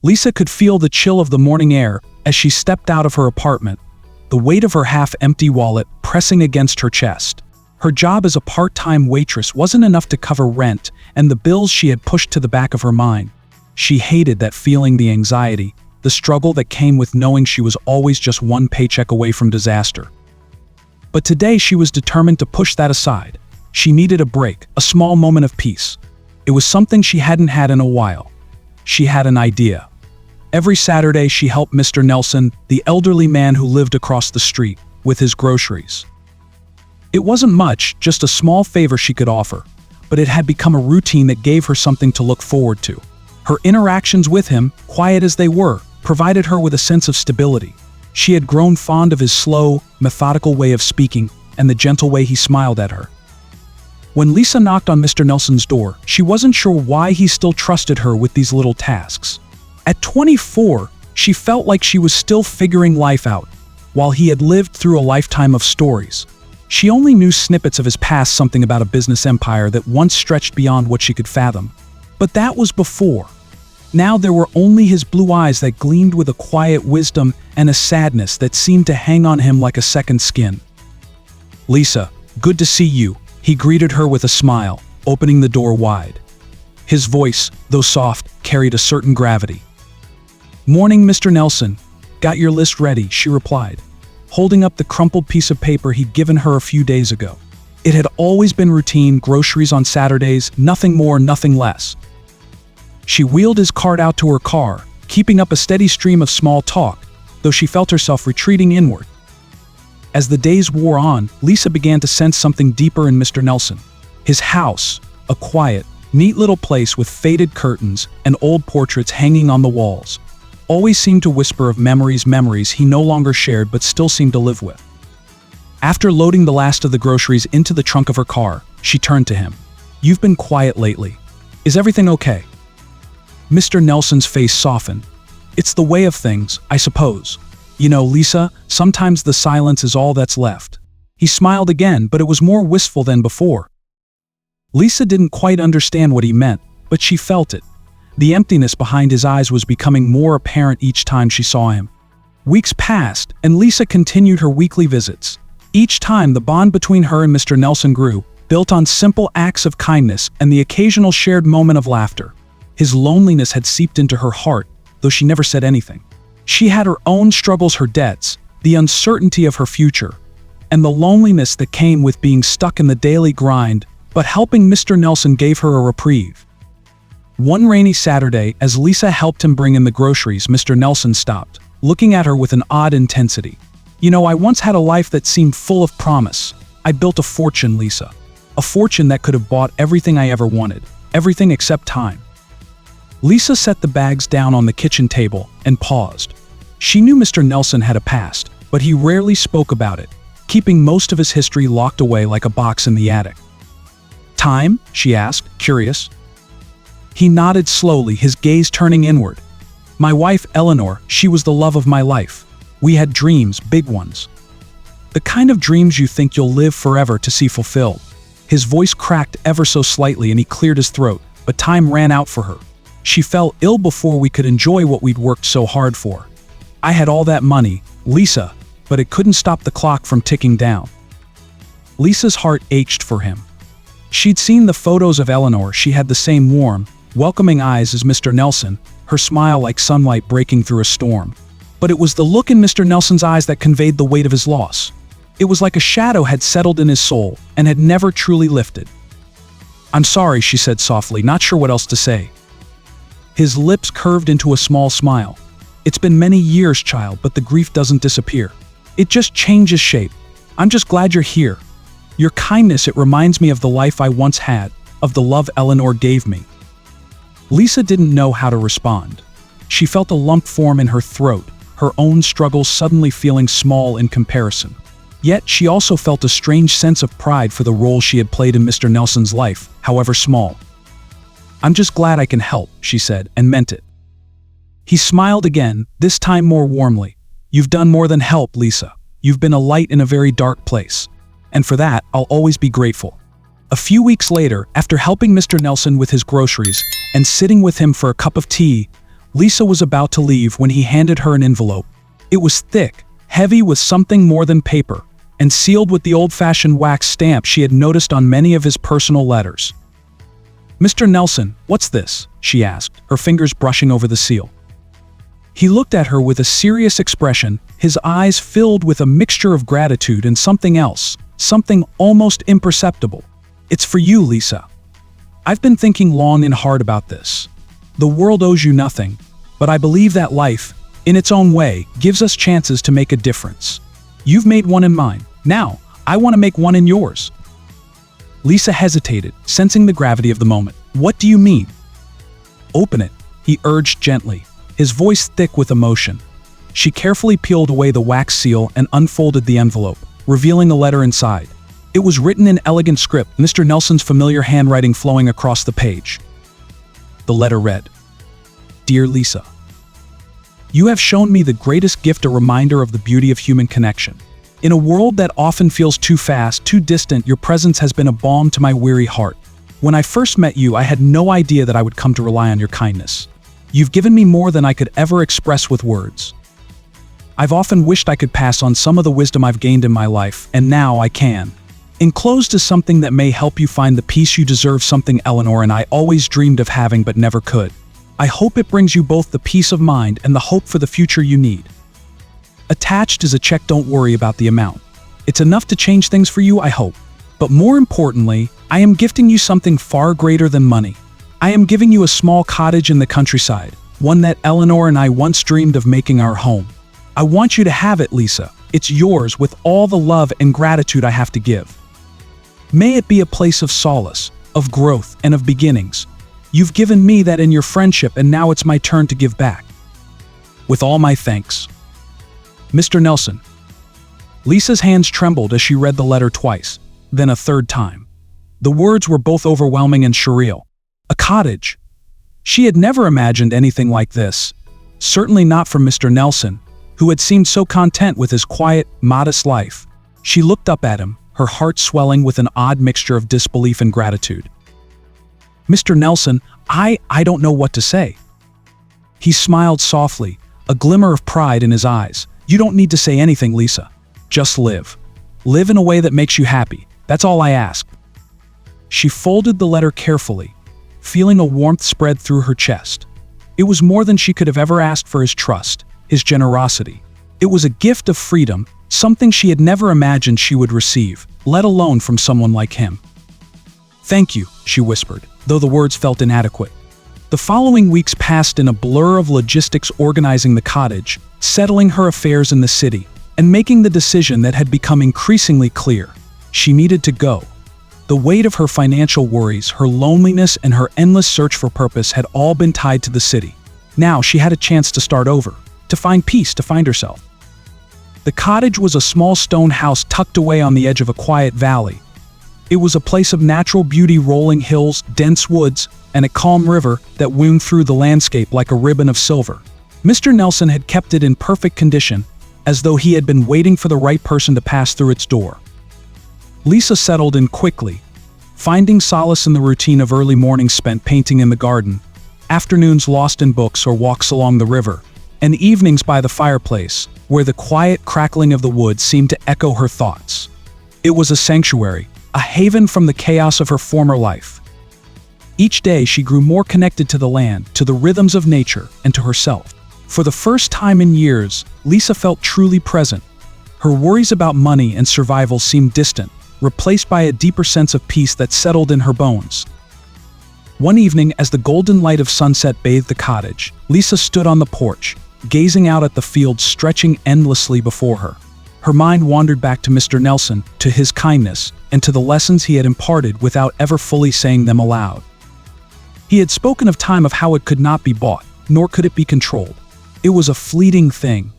Lisa could feel the chill of the morning air as she stepped out of her apartment, the weight of her half-empty wallet pressing against her chest. Her job as a part-time waitress wasn't enough to cover rent and the bills she had pushed to the back of her mind. She hated that feeling, the anxiety, the struggle that came with knowing she was always just one paycheck away from disaster. But today she was determined to push that aside. She needed a break, a small moment of peace. It was something she hadn't had in a while. She had an idea. Every Saturday she helped Mr. Nelson, the elderly man who lived across the street, with his groceries. It wasn't much, just a small favor she could offer, but it had become a routine that gave her something to look forward to. Her interactions with him, quiet as they were, provided her with a sense of stability. She had grown fond of his slow, methodical way of speaking and the gentle way he smiled at her. When Lisa knocked on Mr. Nelson's door, she wasn't sure why he still trusted her with these little tasks. At 24, she felt like she was still figuring life out, while he had lived through a lifetime of stories. She only knew snippets of his past, something about a business empire that once stretched beyond what she could fathom. But that was before. Now there were only his blue eyes that gleamed with a quiet wisdom and a sadness that seemed to hang on him like a second skin. "Lisa, good to see you," he greeted her with a smile, opening the door wide. His voice, though soft, carried a certain gravity. "Morning, Mr. Nelson. Got your list ready," she replied, holding up the crumpled piece of paper he'd given her a few days ago. It had always been routine: groceries on Saturdays, nothing more, nothing less. She wheeled his cart out to her car, keeping up a steady stream of small talk, though she felt herself retreating inward. As the days wore on, Lisa began to sense something deeper in Mr. Nelson. His house, a quiet, neat little place with faded curtains and old portraits hanging on the walls, always seemed to whisper of memories he no longer shared but still seemed to live with. After loading the last of the groceries into the trunk of her car, she turned to him. "You've been quiet lately. Is everything okay?" Mr. Nelson's face softened. "It's the way of things, I suppose. You know, Lisa, sometimes the silence is all that's left." He smiled again, but it was more wistful than before. Lisa didn't quite understand what he meant, but she felt it. The emptiness behind his eyes was becoming more apparent each time she saw him. Weeks passed, and Lisa continued her weekly visits. Each time, the bond between her and Mr. Nelson grew, built on simple acts of kindness and the occasional shared moment of laughter. His loneliness had seeped into her heart, though she never said anything. She had her own struggles, her debts, the uncertainty of her future, and the loneliness that came with being stuck in the daily grind, but helping Mr. Nelson gave her a reprieve. One rainy Saturday, as Lisa helped him bring in the groceries, Mr. Nelson stopped, looking at her with an odd intensity. "You know, I once had a life that seemed full of promise. I built a fortune, Lisa. A fortune that could have bought everything I ever wanted, everything except time." Lisa set the bags down on the kitchen table and paused. She knew Mr. Nelson had a past, but he rarely spoke about it, keeping most of his history locked away like a box in the attic. "Time?" she asked, curious. He nodded slowly, his gaze turning inward. "My wife, Eleanor, she was the love of my life. We had dreams, big ones. The kind of dreams you think you'll live forever to see fulfilled." His voice cracked ever so slightly and he cleared his throat, but time ran out for her. "She fell ill before we could enjoy what we'd worked so hard for. I had all that money, Lisa, but it couldn't stop the clock from ticking down." Lisa's heart ached for him. She'd seen the photos of Eleanor. She had the same warm, welcoming eyes as Mr. Nelson, her smile like sunlight breaking through a storm. But it was the look in Mr. Nelson's eyes that conveyed the weight of his loss. It was like a shadow had settled in his soul and had never truly lifted. "I'm sorry," she said softly, not sure what else to say. His lips curved into a small smile. "It's been many years, child, but the grief doesn't disappear. It just changes shape. I'm just glad you're here. Your kindness, it reminds me of the life I once had, of the love Eleanor gave me." Lisa didn't know how to respond. She felt a lump form in her throat, her own struggles suddenly feeling small in comparison. Yet she also felt a strange sense of pride for the role she had played in Mr. Nelson's life, however small. "I'm just glad I can help," she said, and meant it. He smiled again, this time more warmly. "You've done more than help, Lisa. You've been a light in a very dark place. And for that, I'll always be grateful." A few weeks later, after helping Mr. Nelson with his groceries and sitting with him for a cup of tea, Lisa was about to leave when he handed her an envelope. It was thick, heavy with something more than paper, and sealed with the old-fashioned wax stamp she had noticed on many of his personal letters. "Mr. Nelson, what's this?" she asked, her fingers brushing over the seal. He looked at her with a serious expression, his eyes filled with a mixture of gratitude and something else, something almost imperceptible. "It's for you, Lisa. I've been thinking long and hard about this. The world owes you nothing, but I believe that life, in its own way, gives us chances to make a difference. You've made one in mine. Now, I want to make one in yours." Lisa hesitated, sensing the gravity of the moment. "What do you mean?" "Open it," he urged gently, his voice thick with emotion. She carefully peeled away the wax seal and unfolded the envelope, revealing a letter inside. It was written in elegant script, Mr. Nelson's familiar handwriting flowing across the page. The letter read, "Dear Lisa, you have shown me the greatest gift, a reminder of the beauty of human connection. In a world that often feels too fast, too distant, your presence has been a balm to my weary heart. When I first met you, I had no idea that I would come to rely on your kindness. You've given me more than I could ever express with words. I've often wished I could pass on some of the wisdom I've gained in my life, and now I can. Enclosed is something that may help you find the peace you deserve, something Eleanor and I always dreamed of having but never could. I hope it brings you both the peace of mind and the hope for the future you need. Attached is a check. Don't worry about the amount. It's enough to change things for you, I hope. But more importantly, I am gifting you something far greater than money. I am giving you a small cottage in the countryside, one that Eleanor and I once dreamed of making our home. I want you to have it, Lisa. It's yours with all the love and gratitude I have to give. May it be a place of solace, of growth, and of beginnings. You've given me that in your friendship, and now it's my turn to give back. With all my thanks. Mr. Nelson." Lisa's hands trembled as she read the letter twice, then a third time. The words were both overwhelming and surreal. A cottage. She had never imagined anything like this. Certainly not from Mr. Nelson, who had seemed so content with his quiet, modest life. She looked up at him, her heart swelling with an odd mixture of disbelief and gratitude. "Mr. Nelson, I don't know what to say." He smiled softly, a glimmer of pride in his eyes. "You don't need to say anything, Lisa. Just live. Live in a way that makes you happy. That's all I ask." She folded the letter carefully, feeling a warmth spread through her chest. It was more than she could have ever asked for his trust, his generosity. It was a gift of freedom, something she had never imagined she would receive, let alone from someone like him. "Thank you," she whispered, though the words felt inadequate. The following weeks passed in a blur of logistics, organizing the cottage, settling her affairs in the city, and making the decision that had become increasingly clear. She needed to go. The weight of her financial worries, her loneliness, and her endless search for purpose had all been tied to the city. Now she had a chance to start over, to find peace, to find herself. The cottage was a small stone house tucked away on the edge of a quiet valley. It was a place of natural beauty, rolling hills, dense woods, and a calm river that wound through the landscape like a ribbon of silver. Mr. Nelson had kept it in perfect condition, as though he had been waiting for the right person to pass through its door. Lisa settled in quickly, finding solace in the routine of early mornings spent painting in the garden, afternoons lost in books or walks along the river, and evenings by the fireplace, where the quiet crackling of the wood seemed to echo her thoughts. It was a sanctuary, a haven from the chaos of her former life. Each day she grew more connected to the land, to the rhythms of nature, and to herself. For the first time in years, Lisa felt truly present. Her worries about money and survival seemed distant, replaced by a deeper sense of peace that settled in her bones. One evening, as the golden light of sunset bathed the cottage, Lisa stood on the porch, gazing out at the fields stretching endlessly before her. Her mind wandered back to Mr. Nelson, to his kindness, and to the lessons he had imparted without ever fully saying them aloud. He had spoken of time, of how it could not be bought, nor could it be controlled. It was a fleeting thing.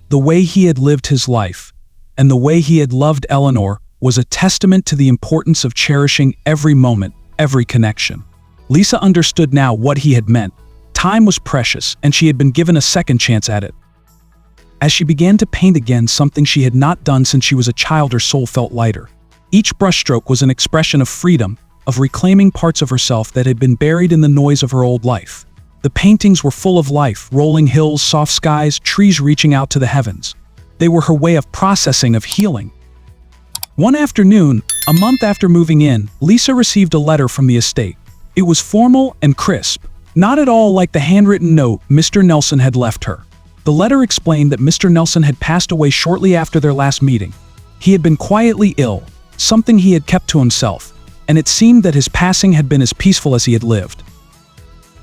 The way he had lived his life, and the way he had loved Eleanor, was a testament to the importance of cherishing every moment, every connection. Lisa understood now what he had meant. Time was precious, and she had been given a second chance at it. As she began to paint again, something she had not done since she was a child, her soul felt lighter. Each brushstroke was an expression of freedom, of reclaiming parts of herself that had been buried in the noise of her old life. The paintings were full of life, rolling hills, soft skies, trees reaching out to the heavens. They were her way of processing, of healing. One afternoon, a month after moving in, Lisa received a letter from the estate. It was formal and crisp, not at all like the handwritten note Mr. Nelson had left her. The letter explained that Mr. Nelson had passed away shortly after their last meeting. He had been quietly ill, something he had kept to himself, and it seemed that his passing had been as peaceful as he had lived.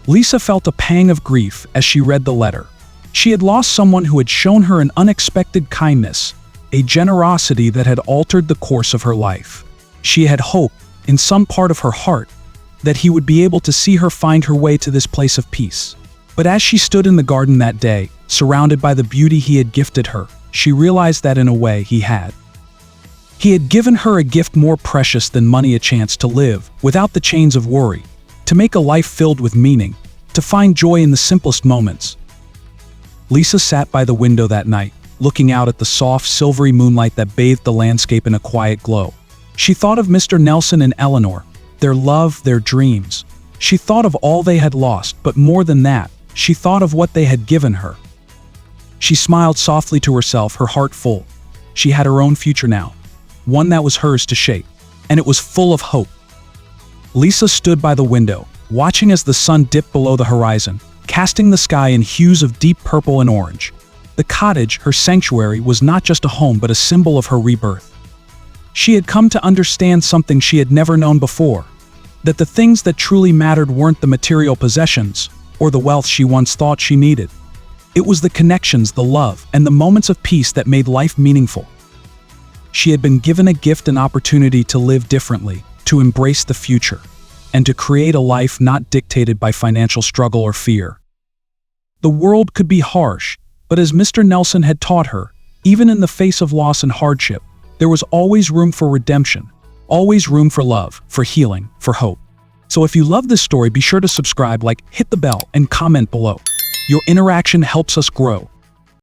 Lisa felt a pang of grief as she read the letter. She had lost someone who had shown her an unexpected kindness, a generosity that had altered the course of her life. She had hoped, in some part of her heart, that he would be able to see her find her way to this place of peace. But as she stood in the garden that day, surrounded by the beauty he had gifted her, she realized that in a way he had. He had given her a gift more precious than money, a chance to live without the chains of worry, to make a life filled with meaning, to find joy in the simplest moments. Lisa sat by the window that night, looking out at the soft, silvery moonlight that bathed the landscape in a quiet glow. She thought of Mr. Nelson and Eleanor, their love, their dreams. She thought of all they had lost, but more than that, she thought of what they had given her. She smiled softly to herself, her heart full. She had her own future now, one that was hers to shape, and it was full of hope. Lisa stood by the window, watching as the sun dipped below the horizon, casting the sky in hues of deep purple and orange. The cottage, her sanctuary, was not just a home but a symbol of her rebirth. She had come to understand something she had never known before, that the things that truly mattered weren't the material possessions or the wealth she once thought she needed. It was the connections, the love, and the moments of peace that made life meaningful. She had been given a gift, an opportunity to live differently, to embrace the future, and to create a life not dictated by financial struggle or fear. The world could be harsh, but as Mr. Nelson had taught her, even in the face of loss and hardship, there was always room for redemption, always room for love, for healing, for hope. So if you love this story, be sure to subscribe, hit the bell, and comment below. Your interaction helps us grow.